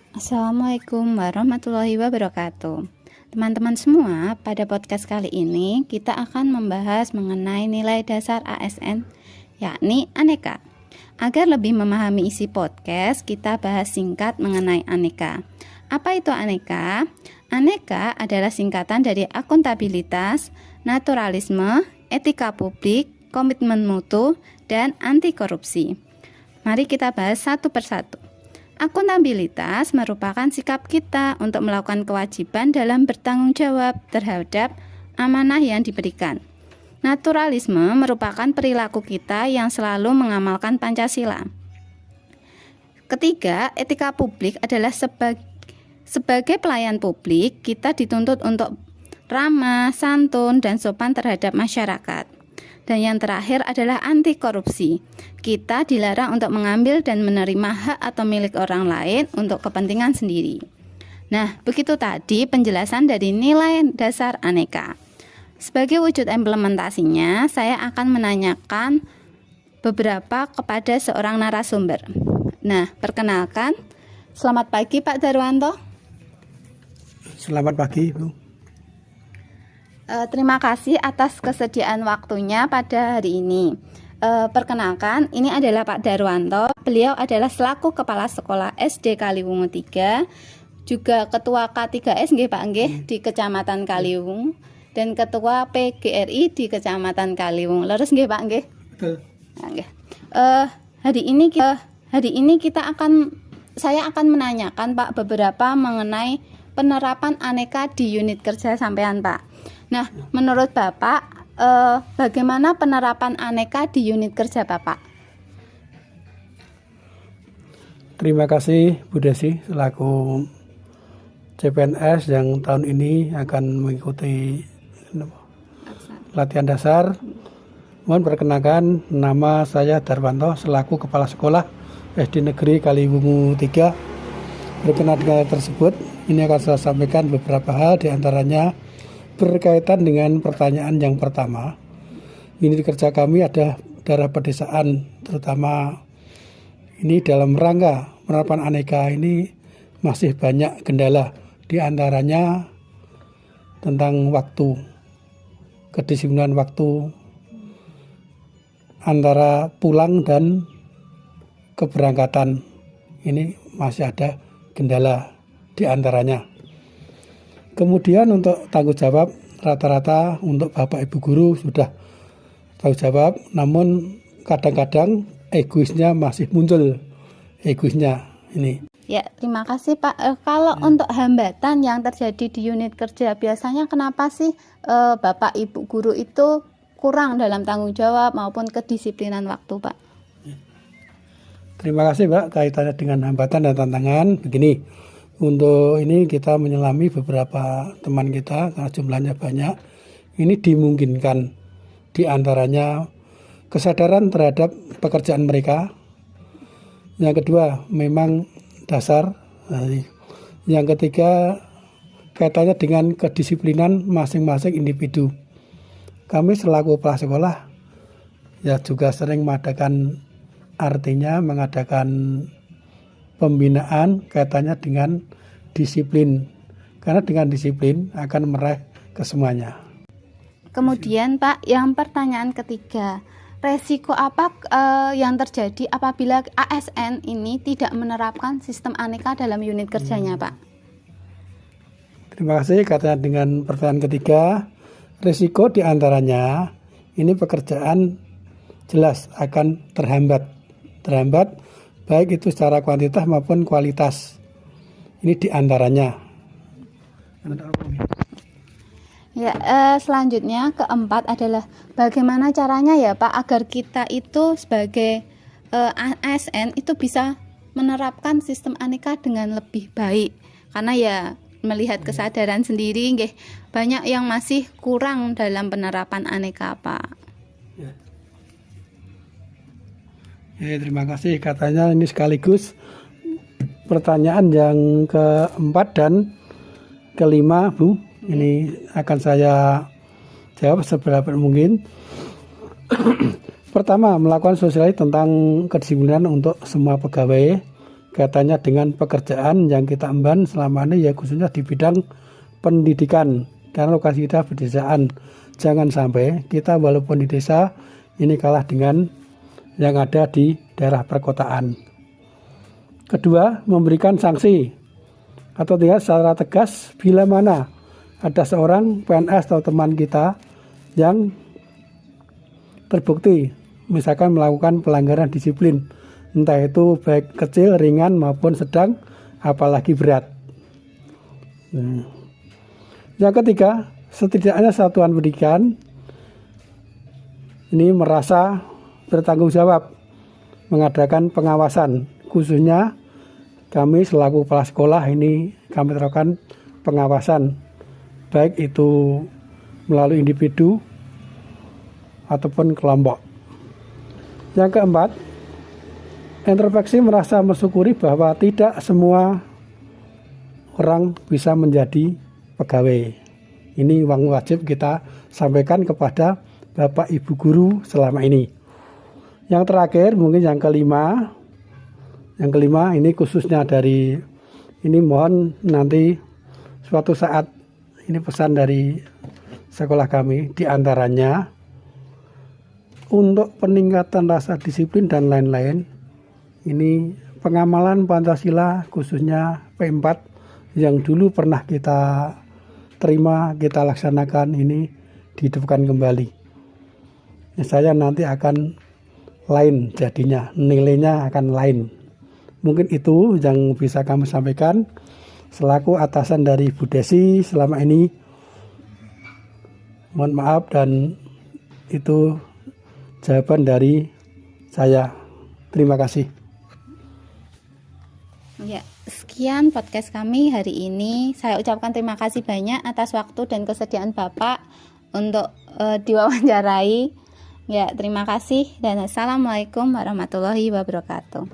Assalamualaikum warahmatullahi wabarakatuh. Teman-teman semua, pada podcast kali ini kita akan membahas mengenai nilai dasar ASN, yakni aneka. Agar lebih memahami isi podcast, kita bahas singkat mengenai aneka. Apa itu aneka? Aneka adalah singkatan dari akuntabilitas, naturalisme, etika publik, komitmen mutu, dan anti korupsi. Mari kita bahas satu persatu. Akuntabilitas merupakan sikap kita untuk melakukan kewajiban dalam bertanggung jawab terhadap amanah yang diberikan. Naturalisme merupakan perilaku kita yang selalu mengamalkan Pancasila. Ketiga, etika publik adalah sebagai pelayan publik, kita dituntut untuk ramah, santun, dan sopan terhadap masyarakat. Dan yang terakhir adalah anti korupsi. Kita dilarang untuk mengambil dan menerima hak atau milik orang lain untuk kepentingan sendiri. Nah, begitu tadi penjelasan dari nilai dasar aneka. Sebagai wujud implementasinya, saya akan menanyakan beberapa kepada seorang narasumber. Nah, perkenalkan, selamat pagi Pak Darwanto. Selamat pagi, Bu. Terima kasih atas kesediaan waktunya pada hari ini. Perkenalkan, ini adalah Pak Darwanto. Beliau adalah selaku Kepala Sekolah SD Kaliwungu 3, juga Ketua K3S Pak di Kecamatan Kaliwungu, dan Ketua PGRI di Kecamatan Kaliwungu. Leres Pak Betul. Hari ini saya akan menanyakan Pak beberapa mengenai penerapan aneka di unit kerja sampean Pak. Nah, menurut Bapak, bagaimana penerapan aneka di unit kerja Bapak? Terima kasih Bu Desi selaku CPNS yang tahun ini akan mengikuti latihan dasar. Mohon perkenalkan, nama saya Darwanto selaku Kepala Sekolah SD Negeri Kaliwungu 3. Berkenaan dengan hal tersebut, ini akan saya sampaikan beberapa hal, diantaranya berkaitan dengan pertanyaan yang pertama. Unit kerja kami ada daerah pedesaan, terutama ini dalam rangka penerapan aneka ini masih banyak kendala, diantaranya tentang waktu, kedisiplinan waktu antara pulang dan keberangkatan. Ini masih ada kendala diantaranya. Kemudian untuk tanggung jawab, rata-rata untuk Bapak Ibu Guru sudah tanggung jawab, namun kadang-kadang egoisnya masih muncul, ini. Ya, terima kasih Pak. Kalau untuk hambatan yang terjadi di unit kerja, biasanya kenapa sih Bapak Ibu Guru itu kurang dalam tanggung jawab maupun kedisiplinan waktu Pak? Terima kasih Pak, kaitannya dengan hambatan dan tantangan, begini. Untuk ini kita menyelami beberapa teman kita karena jumlahnya banyak. Ini dimungkinkan diantaranya kesadaran terhadap pekerjaan mereka. Yang kedua memang dasar. Yang ketiga kaitannya dengan kedisiplinan masing-masing individu. Kami selaku kepala sekolah ya juga sering mengadakan pembinaan kaitannya dengan disiplin, karena dengan disiplin akan meraih kesemuanya. Kemudian Pak, yang pertanyaan ketiga, resiko apa yang terjadi apabila ASN ini tidak menerapkan sistem aneka dalam unit kerjanya Pak? Terima kasih. Kaitannya dengan pertanyaan ketiga, resiko diantaranya ini pekerjaan jelas akan terhambat baik itu secara kuantitas maupun kualitas. Ini diantaranya. Ya, selanjutnya keempat adalah bagaimana caranya ya Pak agar kita itu sebagai ASN itu bisa menerapkan sistem aneka dengan lebih baik. Karena ya melihat kesadaran sendiri banyak yang masih kurang dalam penerapan aneka Pak. Ya, terima kasih. Katanya ini sekaligus pertanyaan yang keempat dan kelima, Bu. Ini akan saya jawab seberapa mungkin. Pertama, melakukan sosialisasi tentang kedisiplinan untuk semua pegawai. kaitannya dengan pekerjaan yang kita emban selama ini ya khususnya di bidang pendidikan, karena lokasi kita berdesaan. Jangan sampai kita walaupun di desa ini kalah dengan yang ada di daerah perkotaan. Kedua, memberikan sanksi atau tindak secara tegas bila mana ada seorang PNS atau teman kita yang terbukti misalkan melakukan pelanggaran disiplin, entah itu baik kecil, ringan maupun sedang, apalagi berat. Yang ketiga, setidaknya satuan pendidikan ini merasa bertanggung jawab mengadakan pengawasan, khususnya kami selaku kepala sekolah ini kami terapkan pengawasan baik itu melalui individu ataupun kelompok. Yang keempat, introspeksi merasa mensyukuri bahwa tidak semua orang bisa menjadi pegawai. Ini uang wajib kita sampaikan kepada Bapak Ibu guru selama ini. Yang terakhir mungkin yang kelima ini khususnya dari ini mohon nanti suatu saat ini pesan dari sekolah kami diantaranya untuk peningkatan rasa disiplin dan lain-lain. Ini pengamalan Pancasila khususnya P4 yang dulu pernah kita terima, kita laksanakan ini dihidupkan kembali. Saya nanti akan lain jadinya, nilainya akan lain. Mungkin itu yang bisa kami sampaikan selaku atasan dari Bu Desi selama ini. Mohon maaf dan itu jawaban dari saya. Terima kasih. Ya, sekian podcast kami hari ini. Saya ucapkan terima kasih banyak atas waktu dan kesediaan Bapak untuk diwawancarai. Ya, terima kasih dan assalamualaikum warahmatullahi wabarakatuh.